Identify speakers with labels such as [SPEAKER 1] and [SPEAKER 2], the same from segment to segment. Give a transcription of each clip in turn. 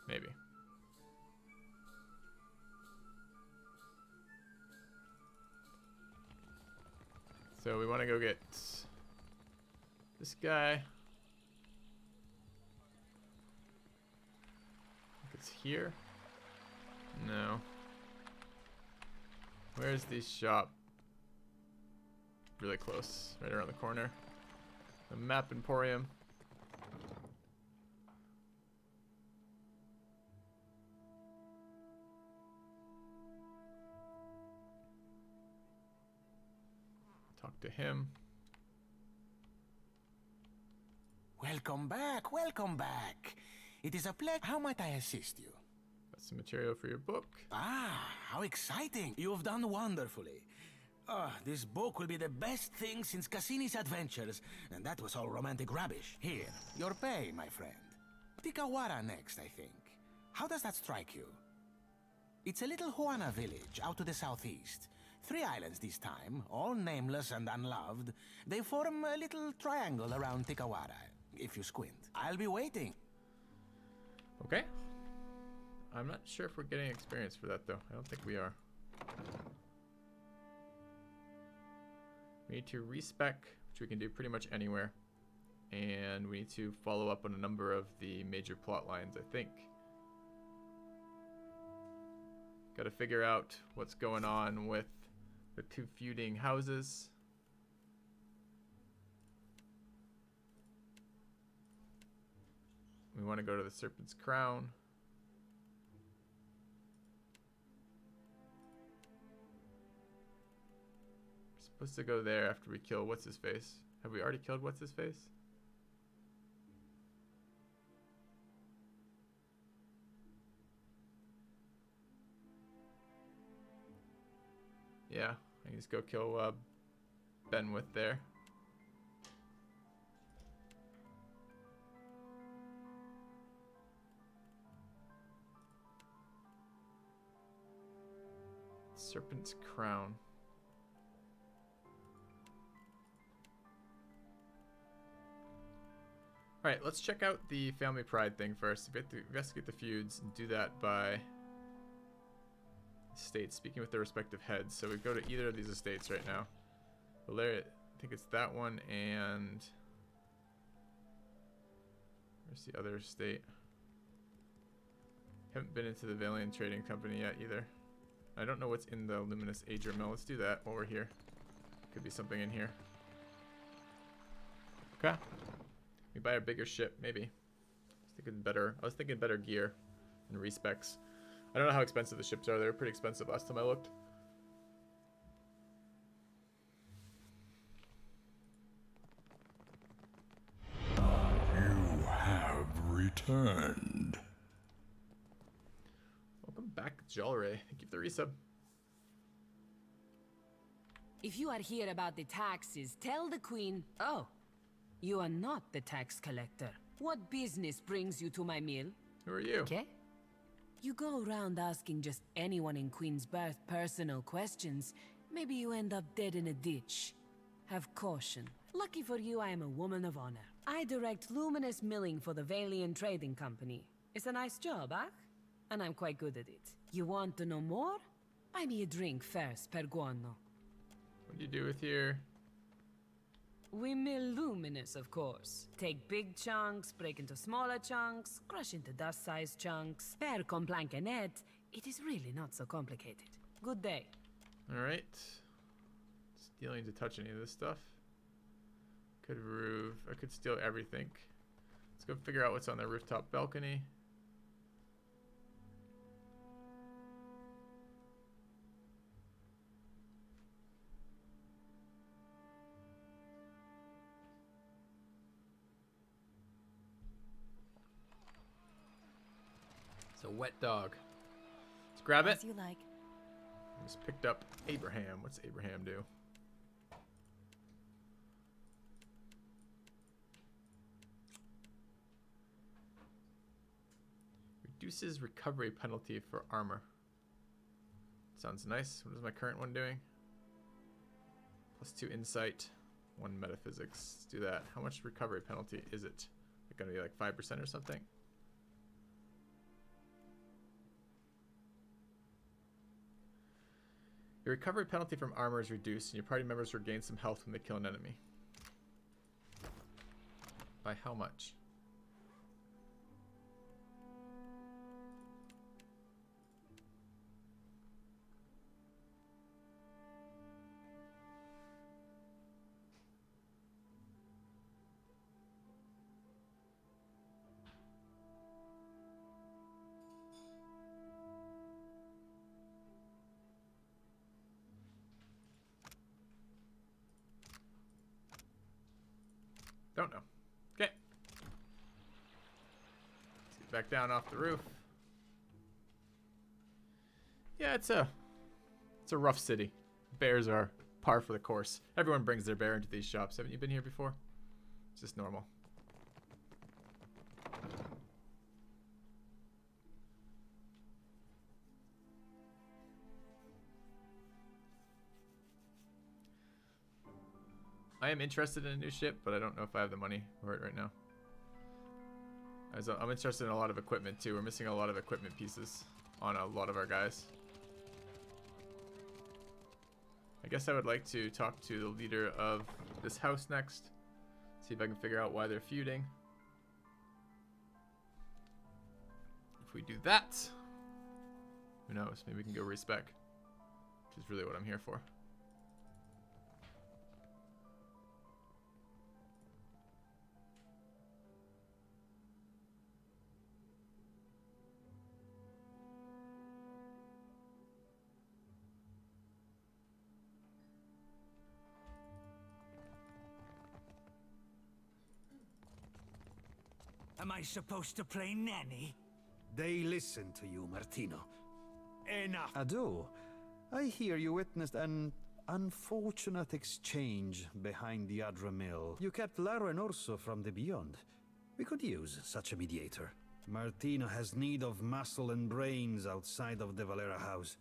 [SPEAKER 1] Maybe. So we want to go get this guy. I think it's here. No. Where's the shop? Really close, right around the corner. The map emporium. Talk to him.
[SPEAKER 2] Welcome back, welcome back. It is a pleasure. How might I assist you?
[SPEAKER 1] Got some material for your book.
[SPEAKER 2] Ah, how exciting. You've done wonderfully. This book will be the best thing since Cassini's adventures, and that was all romantic rubbish. Here, your pay, my friend. Tikawara next, I think. How does that strike you? It's a little Huana village out to the southeast. 3 islands this time, all nameless and unloved. They form a little triangle around Tikawara, if you squint. I'll be waiting.
[SPEAKER 1] Okay. I'm not sure if we're getting experience for that, though. I don't think we are. We need to respec, which we can do pretty much anywhere. And we need to follow up on a number of the major plot lines, I think. Got to figure out what's going on with the 2 feuding houses. We want to go to the Serpent's Crown. We're supposed to go there after we kill What's-His-Face. Have we already killed What's-His-Face? Yeah, I can just go kill Benwith there. Serpent's Crown. Alright, let's check out the family pride thing first. We have to investigate the feuds and do that by estates, speaking with their respective heads. So we go to either of these estates right now. Valeria, I think it's that one, and where's the other estate? Haven't been into the Valiant Trading Company yet either. I don't know what's in the Luminous Ager Mill. Let's do that while we're here. Could be something in here. Okay. We buy a bigger ship, maybe. I was thinking better gear and respecs. I don't know how expensive the ships are. They were pretty expensive last time I looked.
[SPEAKER 3] You have returned.
[SPEAKER 1] Welcome back, Jolray. Thank you for the resub.
[SPEAKER 4] If you are here about the taxes, tell the Queen... Oh, you are not the tax collector. What business brings you to my mill?
[SPEAKER 1] Who are you?
[SPEAKER 4] Okay. You go around asking just anyone in Queensbirth personal questions. Maybe you end up dead in a ditch. Have caution. Lucky for you, I am a woman of honor. I direct luminous milling for the Valiant Trading Company. It's a nice job, huh? And I'm quite good at it. You want to know more? Buy me a drink first, per guano.
[SPEAKER 1] What do you do with here?
[SPEAKER 4] We mill luminous, of course. Take big chunks, break into smaller chunks, crush into dust-sized chunks. Per complank and net, it is really not so complicated. Good day.
[SPEAKER 1] Alright. Stealing to touch any of this stuff. Could roof. I could steal everything. Let's go figure out what's on the rooftop balcony. It's a wet dog. Let's grab it.
[SPEAKER 5] As you like.
[SPEAKER 1] Just picked up Abraham. What's Abraham do? Reduces recovery penalty for armor. Sounds nice. What is my current one doing? +2 insight, 1 metaphysics. Let's do that. How much recovery penalty is it? Is it gonna be like 5% or something? Your recovery penalty from armor is reduced, and your party members regain some health when they kill an enemy. By how much? Don't know. Okay. Let's get back down off the roof. Yeah, it's a rough city. Bears are par for the course. Everyone brings their bear into these shops. Haven't you been here before? It's just normal. I am interested in a new ship, but I don't know if I have the money for it right now. I'm interested in a lot of equipment too. We're missing a lot of equipment pieces on a lot of our guys. I guess I would like to talk to the leader of this house next. See if I can figure out why they're feuding. If we do that, who knows? Maybe we can go respec, which is really what I'm here for.
[SPEAKER 5] Am I supposed to play nanny?
[SPEAKER 6] They listen to you, Martino.
[SPEAKER 5] Enough.
[SPEAKER 6] Ado, I hear you witnessed an unfortunate exchange behind the Adra Mill. You kept Laro and Orso from the Beyond. We could use such a mediator. Martino has need of muscle and brains outside of the Valera house.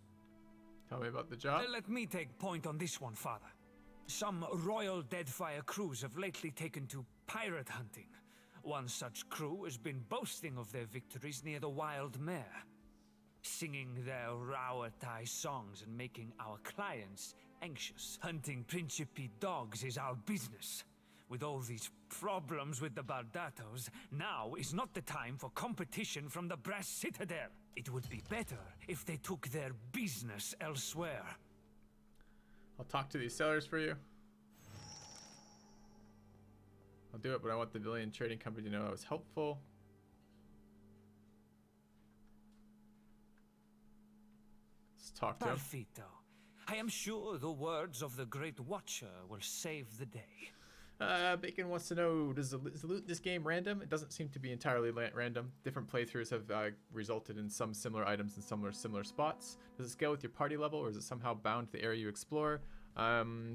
[SPEAKER 1] Tell me about the job.
[SPEAKER 5] Let me take point on this one, Father. Some royal Deadfire crews have lately taken to pirate hunting. One such crew has been boasting of their victories near the Wild Mare, singing their Rauatai songs and making our clients anxious. Hunting Principe dogs is our business. With all these problems with the Bardatos, now is not the time for competition from the Brass Citadel. It would be better if they took their business elsewhere.
[SPEAKER 1] I'll talk to these sellers for you. I'll do it, but I want the Villian Trading Company to know I was helpful. Let's talk to him.
[SPEAKER 5] Perfito. I am sure the words of the Great Watcher will save the day.
[SPEAKER 1] Bacon wants to know, is the loot in this game random? It doesn't seem to be entirely random. Different playthroughs have resulted in some similar items in similar spots. Does it scale with your party level, or is it somehow bound to the area you explore?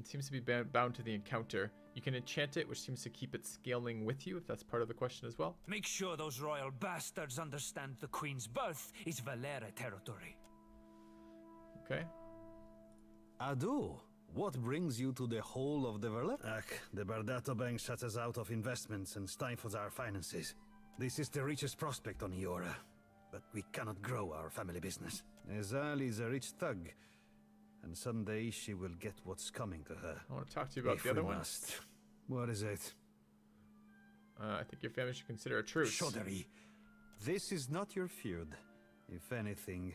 [SPEAKER 1] Seems to be bound to the encounter. You can enchant it, which seems to keep it scaling with you, if that's part of the question as well.
[SPEAKER 5] Make sure those royal bastards understand the Queen's birth is Valera territory.
[SPEAKER 1] Okay.
[SPEAKER 6] Ado, what brings you to the whole of the Valera? The Bardato Bank shuts us out of investments and stifles our finances. This is the richest prospect on Iora, but we cannot grow our family business. Ezal is a rich thug, and someday she will get what's coming to her.
[SPEAKER 1] I want to talk to you about the other one.
[SPEAKER 6] What is it?
[SPEAKER 1] I think your family should consider a truce.
[SPEAKER 6] Shodari, this is not your feud. If anything,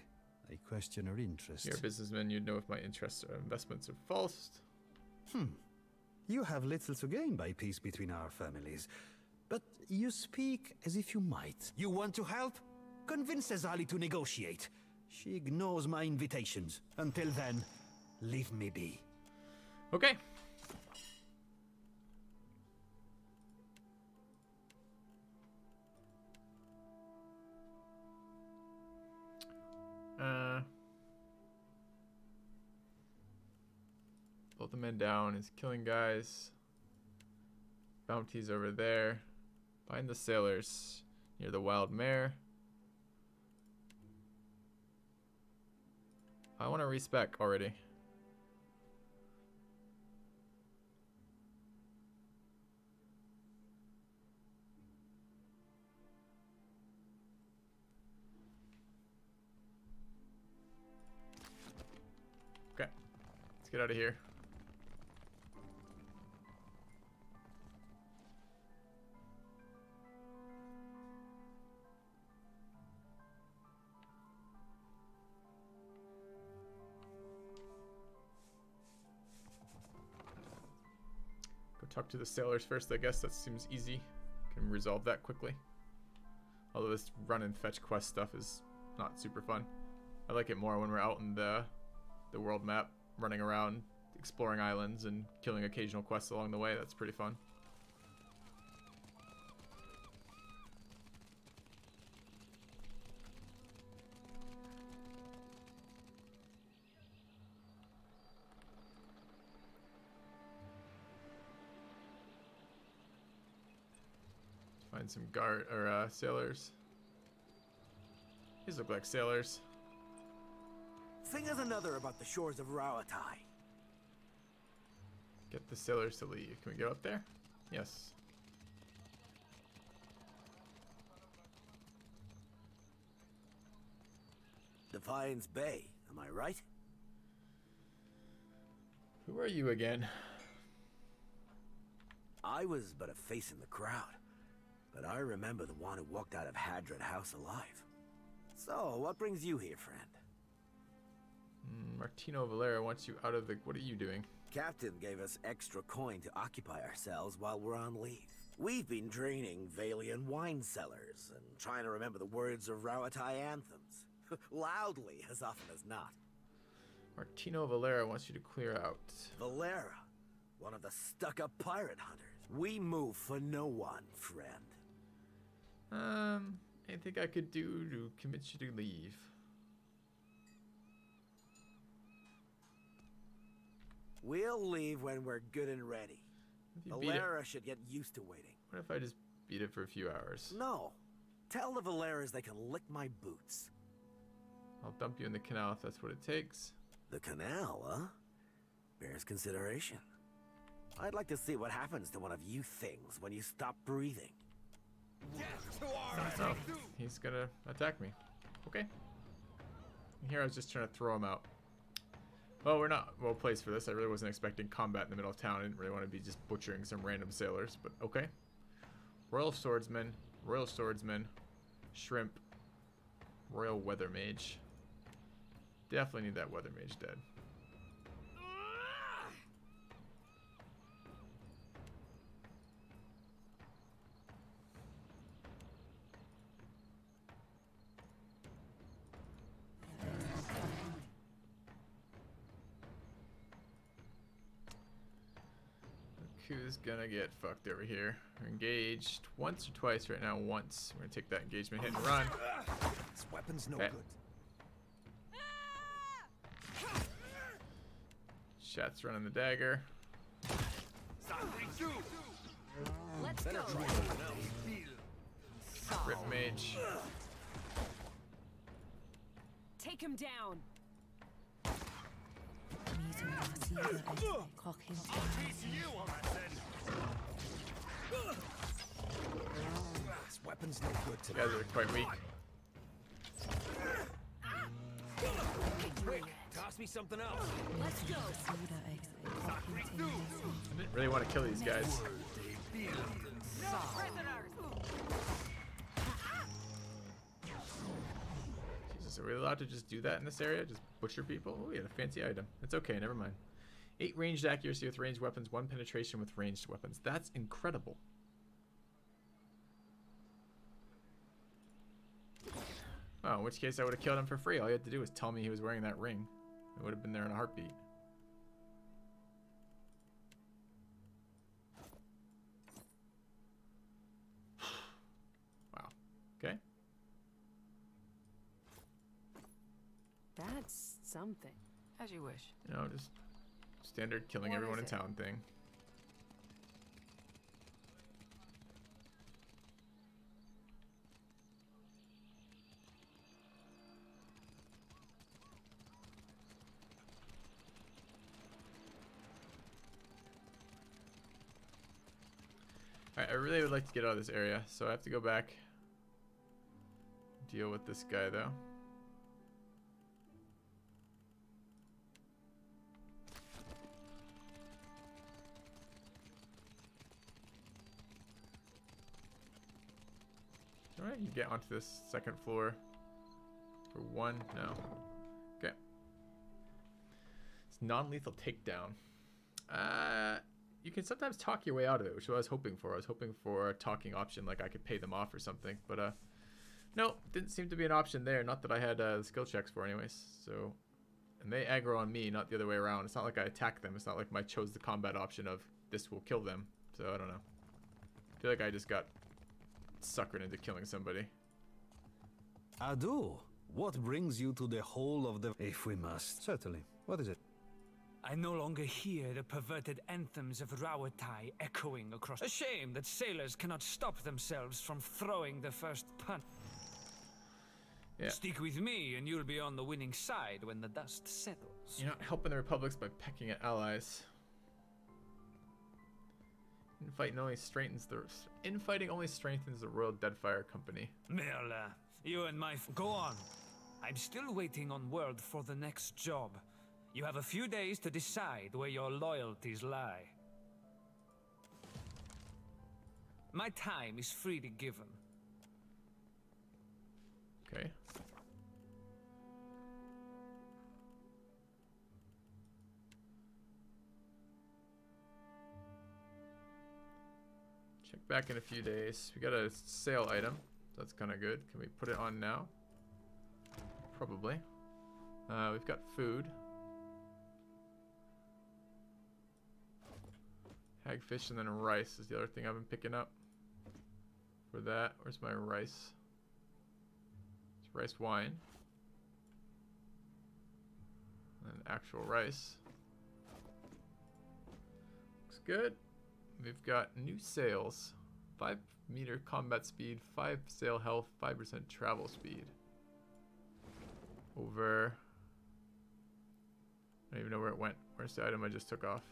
[SPEAKER 6] I question her interest.
[SPEAKER 1] You're a businessman, you'd know if my interests or investments are false.
[SPEAKER 6] You have little to gain by peace between our families, but you speak as if you might. You want to help? Convince Ezali to negotiate. She ignores my invitations. Until then, leave me be.
[SPEAKER 1] Okay. Both the men down. Is killing guys. Bounties over there. Find the sailors near the Wild Mare. I want to respec already. Okay. Let's get out of here. Go talk to the sailors first, I guess. That seems easy. Can resolve that quickly. Although this run and fetch quest stuff is not super fun. I like it more when we're out in the world map, running around, exploring islands, and killing occasional quests along the way. That's pretty fun. Find some guard or sailors. These look like sailors.
[SPEAKER 7] Sing us another about the shores of Rauatai.
[SPEAKER 1] Get the sailors to leave. Can we go up there? Yes.
[SPEAKER 7] Defiance Bay, am I right?
[SPEAKER 1] Who are you again?
[SPEAKER 7] I was but a face in the crowd, but I remember the one who walked out of Hadron House alive. So, what brings you here, friend?
[SPEAKER 1] Martino Valera wants you out of the... What are you doing?
[SPEAKER 7] Captain gave us extra coin to occupy ourselves while we're on leave. We've been draining Valian wine cellars and trying to remember the words of Rauatai anthems. Loudly, as often as not.
[SPEAKER 1] Martino Valera wants you to clear out.
[SPEAKER 7] Valera, one of the stuck-up pirate hunters. We move for no one, friend.
[SPEAKER 1] Anything I could do to convince you to leave?
[SPEAKER 7] We'll leave when we're good and ready.
[SPEAKER 1] If you beat
[SPEAKER 7] Valera should get used to waiting.
[SPEAKER 1] What if I just beat it for a few hours?
[SPEAKER 7] No. Tell the Valeras they can lick my boots.
[SPEAKER 1] I'll dump you in the canal if that's what it takes.
[SPEAKER 7] The canal, huh? Bears consideration. I'd like to see what happens to one of you things when you stop breathing.
[SPEAKER 1] Oh, he's gonna attack me. Okay. Here I was just trying to throw him out. Well, we're not well placed for this. I really wasn't expecting combat in the middle of town. I didn't really want to be just butchering some random sailors, but okay. Royal Swordsman, Shrimp, Royal Weather Mage. Definitely need that Weather Mage dead. Who's gonna get fucked over here? We're engaged once or twice right now. Once. We're gonna take that engagement hit and run.
[SPEAKER 7] This weapon's no
[SPEAKER 1] Okay.
[SPEAKER 7] good.
[SPEAKER 1] Shat's running the dagger.
[SPEAKER 4] Let's go.
[SPEAKER 1] Rip Mage.
[SPEAKER 4] Take him down.
[SPEAKER 7] This weapon's no good
[SPEAKER 1] These
[SPEAKER 7] today.
[SPEAKER 1] guys are quite weak.
[SPEAKER 7] Quick, toss me something else.
[SPEAKER 4] Let's go.
[SPEAKER 1] I didn't really want to kill these guys. Jesus, are we allowed to just do that in this area? Just butcher people? Oh, we had a fancy item. It's okay, never mind. 8 ranged accuracy with ranged weapons, 1 penetration with ranged weapons. That's incredible. Oh, in which case I would have killed him for free. All you had to do was tell me he was wearing that ring. It would have been there in a heartbeat. Wow. Okay.
[SPEAKER 4] That's something. As you wish.
[SPEAKER 1] You know, just standard killing
[SPEAKER 4] What
[SPEAKER 1] everyone in
[SPEAKER 4] is it?
[SPEAKER 1] town thing. Alright, I really would like to get out of this area, so I have to go back. Deal with this guy though. Alright, you get onto this second floor for one. No. Okay. It's non-lethal takedown. You can sometimes talk your way out of it, which is what I was hoping for. I was hoping for a talking option, like I could pay them off or something. But no, didn't seem to be an option there. Not that I had skill checks for anyways. So, and they aggro on me, not the other way around. It's not like I attack them. It's not like I chose the combat option of this will kill them. So I don't know. I feel like I just got suckered into killing somebody.
[SPEAKER 6] Adu, what brings you to the whole of the... If we must. Certainly. What is it?
[SPEAKER 5] I no longer hear the perverted anthems of Rawatai echoing across. A shame that sailors cannot stop themselves from throwing the first punch.
[SPEAKER 1] Yeah.
[SPEAKER 5] Stick with me and you'll be on the winning side when the dust settles.
[SPEAKER 1] You're not helping the republics by pecking at allies. Infighting only strengthens the Royal Deadfire Company.
[SPEAKER 5] Merla, you and my... Go on. I'm still waiting on word for the next job. You have a few days to decide where your loyalties lie. My time is freely given.
[SPEAKER 1] Okay. Check back in a few days. We got a sale item. That's kind of good. Can we put it on now? Probably. We've got food. Hagfish and then rice is the other thing I've been picking up. For that, where's my rice? It's rice wine. And actual rice. Looks good. We've got new sales. 5-meter combat speed, 5 sail health, 5% travel speed. Over... I don't even know where it went. Where's the item I just took off?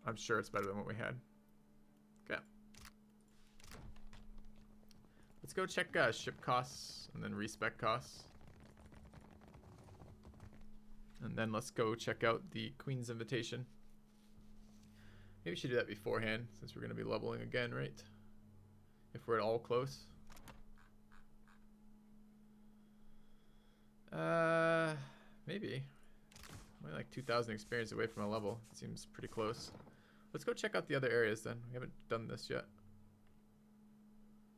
[SPEAKER 1] I'm sure it's better than what we had. Okay. Let's go check ship costs and then respec costs. And then let's go check out the Queen's Invitation. Maybe we should do that beforehand since we're going to be leveling again, right? If we're at all close. Maybe. Only like 2,000 experience away from a level. Seems pretty close. Let's go check out the other areas then. We haven't done this yet.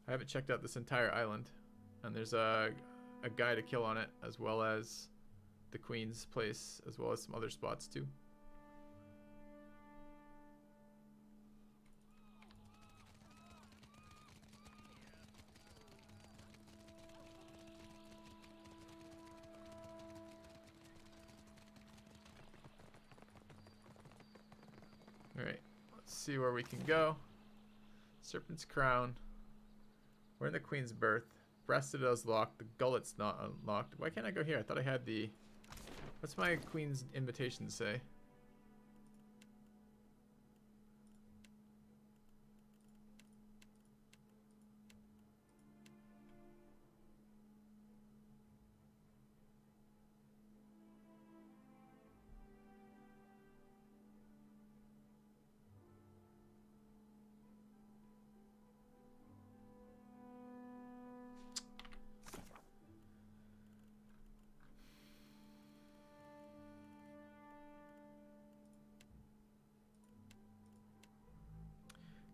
[SPEAKER 1] I haven't checked out this entire island. And there's a guy to kill on it, as well as the Queen's place, as well as some other spots too. Alright, let's see where we can go. Serpent's Crown. We're in the Queen's Berth. Breast Citadel's locked. The Gullet's not unlocked. Why can't I go here? I thought I had the... What's my Queen's Invitation say?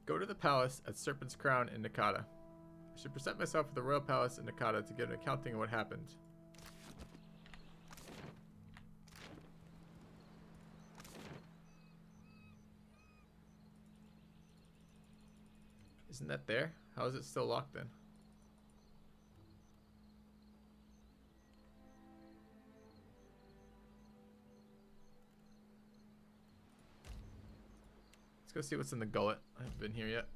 [SPEAKER 1] Go to the palace at Serpent's Crown in Nakata. I should present myself at the Royal Palace in Nakata to get an accounting of what happened. Isn't that there? How is it still locked then? Let's go see what's in the gullet. I haven't been here yet.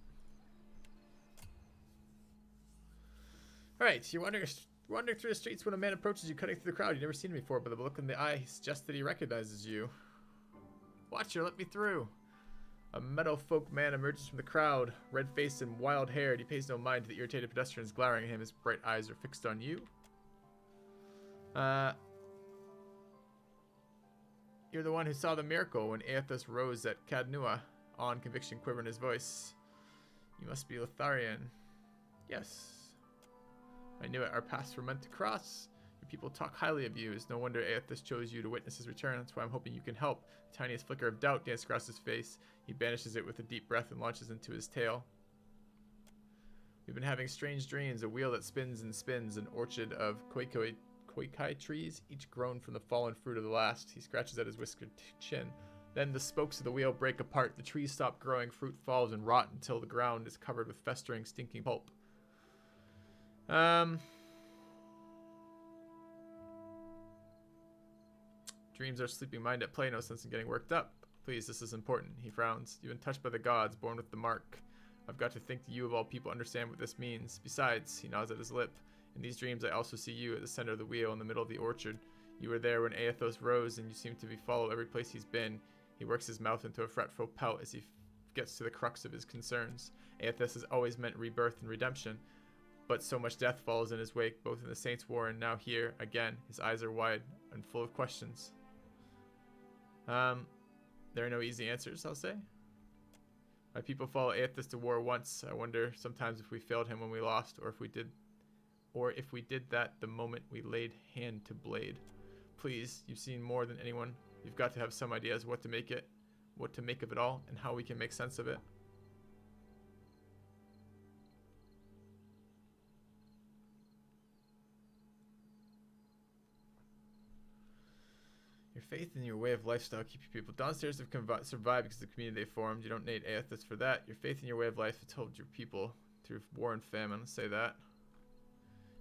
[SPEAKER 1] Alright, you're wandering through the streets when a man approaches you, cutting through the crowd. You've never seen him before, but the look in the eye suggests that he recognizes you. Watcher, let me through. A meadow folk man emerges from the crowd, red-faced and wild-haired. He pays no mind to the irritated pedestrians glowering at him. His bright eyes are fixed on you. You're the one who saw the miracle when Aethus rose at Cadnua. On conviction quiver in his voice. You must be Lotharian. Yes. I knew it. Our paths were meant to cross. Your people talk highly of you. It's no wonder Aethys chose you to witness his return. That's why I'm hoping you can help. The tiniest flicker of doubt dances across his face. He banishes it with a deep breath and launches into his tail. We've been having strange dreams. A wheel that spins and spins. An orchard of koikai trees, each grown from the fallen fruit of the last. He scratches at his whiskered chin. Then the spokes of the wheel break apart. The trees stop growing. Fruit falls and rot until the ground is covered with festering, stinking pulp. Dreams are sleeping mind at play. No sense in getting worked up. Please, this is important. He frowns. You've been touched by the gods, born with the mark. I've got to think that you of all people understand what this means. Besides, he nods at his lip. In these dreams, I also see you at the center of the wheel in the middle of the orchard. You were there when Aethys rose, and you seem to be followed every place he's been. He works his mouth into a fretful pout as he gets to the crux of his concerns. Aethys has always meant rebirth and redemption, but so much death follows in his wake, both in the Saints' War and now here, again. His eyes are wide and full of questions. There are no easy answers, I'll say. My people follow Aethys to war once. I wonder sometimes if we failed him when we lost, or if we did that the moment we laid hand to blade. Please, you've seen more than anyone. You've got to have some ideas what to make of it all, and how we can make sense of it. Your faith and your way of lifestyle keep your people downstairs have survived because of the community they formed. You don't need Aethys for that. Your faith and your way of life has helped your people through war and famine. Let's say that.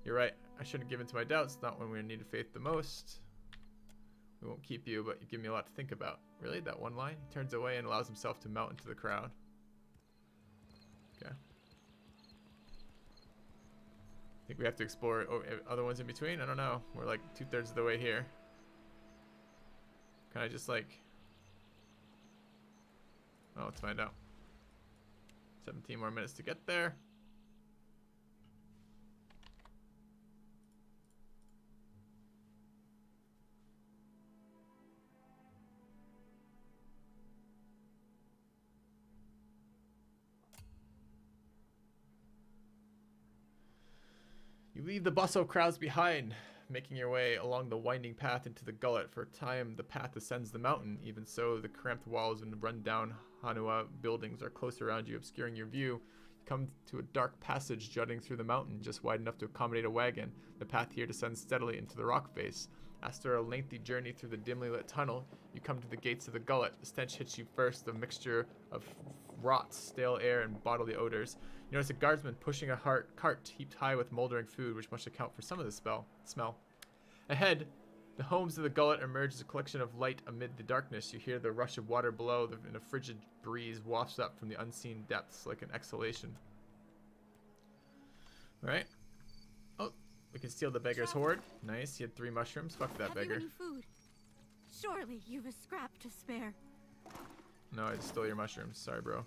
[SPEAKER 1] You're right. I shouldn't give in to my doubts. Not when we needed faith the most. We won't keep you, but you give me a lot to think about. Really? That one line? He turns away and allows himself to melt into the crowd. Okay. Think we have to explore other ones in between? I don't know. We're like 2/3 of the way here. Can I just like... Oh, let's find out. 17 more minutes to get there. You leave the bustle crowds behind, making your way along the winding path into the gullet. For a time, the path ascends the mountain. Even so, the cramped walls and run-down Hanua buildings are close around you, obscuring your view. You come to a dark passage jutting through the mountain, just wide enough to accommodate a wagon. The path here descends steadily into the rock face. After a lengthy journey through the dimly lit tunnel, you come to the gates of the gullet. The stench hits you first, a mixture of rot, stale air, and bodily odors. You notice a guardsman pushing a cart heaped high with moldering food, which must account for some of the smell. Ahead, the homes of the gullet emerge as a collection of light amid the darkness. You hear the rush of water below, and a frigid breeze wafts up from the unseen depths like an exhalation. Alright. Oh, we can steal the beggar's hoard. Nice, he had 3 mushrooms. Fuck that beggar.
[SPEAKER 8] Have you any food? Surely you've a scrap to spare.
[SPEAKER 1] No, I just stole your mushrooms. Sorry, bro.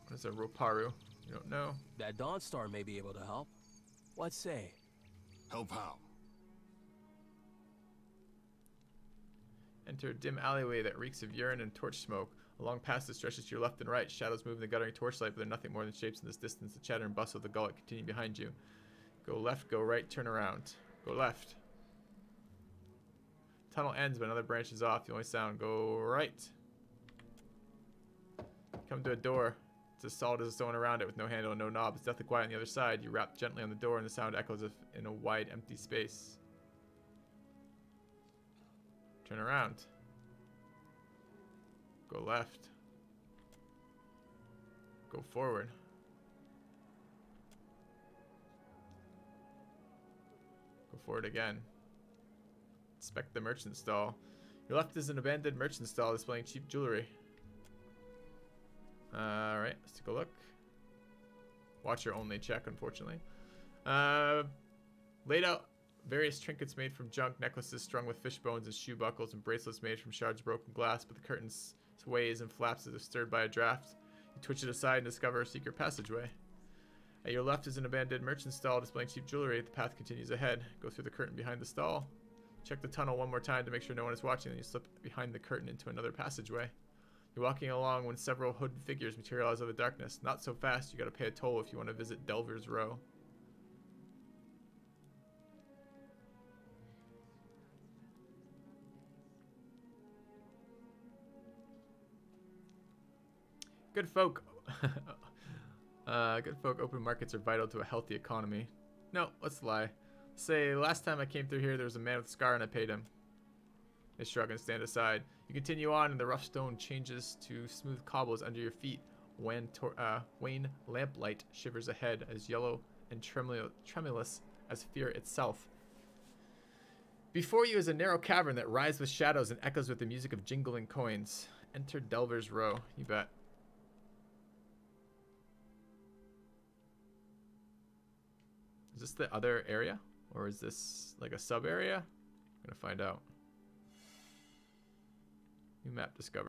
[SPEAKER 1] What is a Roparu? You don't know?
[SPEAKER 9] That Dawnstar may be able to help. What say?
[SPEAKER 3] Help how?
[SPEAKER 1] Enter a dim alleyway that reeks of urine and torch smoke. A long passage stretches to your left and right. Shadows move in the guttering torchlight, but they're nothing more than shapes in this distance. The chatter and bustle of the gullet continue behind you. Go left, go right, turn around. Go left. Tunnel ends, but another branch is off. The only sound. Go right. Come to a door. It's as solid as a stone around it with no handle and no knob. It's deathly quiet on the other side. You rap gently on the door and the sound echoes in a wide, empty space. Turn around. Go left. Go forward. Go forward again. Inspect the merchant stall. Your left is an abandoned merchant stall displaying cheap jewelry. Alright, let's take a look. Watcher only check, unfortunately. Laid out various trinkets made from junk, necklaces strung with fish bones and shoe buckles, and bracelets made from shards of broken glass, but the curtain sways and flaps as if stirred by a draft. You twitch it aside and discover a secret passageway. At your left is an abandoned merchant stall displaying cheap jewelry. The path continues ahead. Go through the curtain behind the stall. Check the tunnel one more time to make sure no one is watching, then you slip behind the curtain into another passageway. You're walking along when several hooded figures materialize out of the darkness. Not so fast, you gotta pay a toll if you want to visit Delver's Row. Good folk. Good folk, open markets are vital to a healthy economy. No, let's lie. Say, last time I came through here, there was a man with a scar and I paid him. They shrug and stand aside. You continue on and the rough stone changes to smooth cobbles under your feet. Wayne lamplight shivers ahead as yellow and tremulous as fear itself. Before you is a narrow cavern that writhes with shadows and echoes with the music of jingling coins. Enter Delver's Row. You bet. Is this the other area? Or is this like a sub area? I'm gonna find out. New map discovered.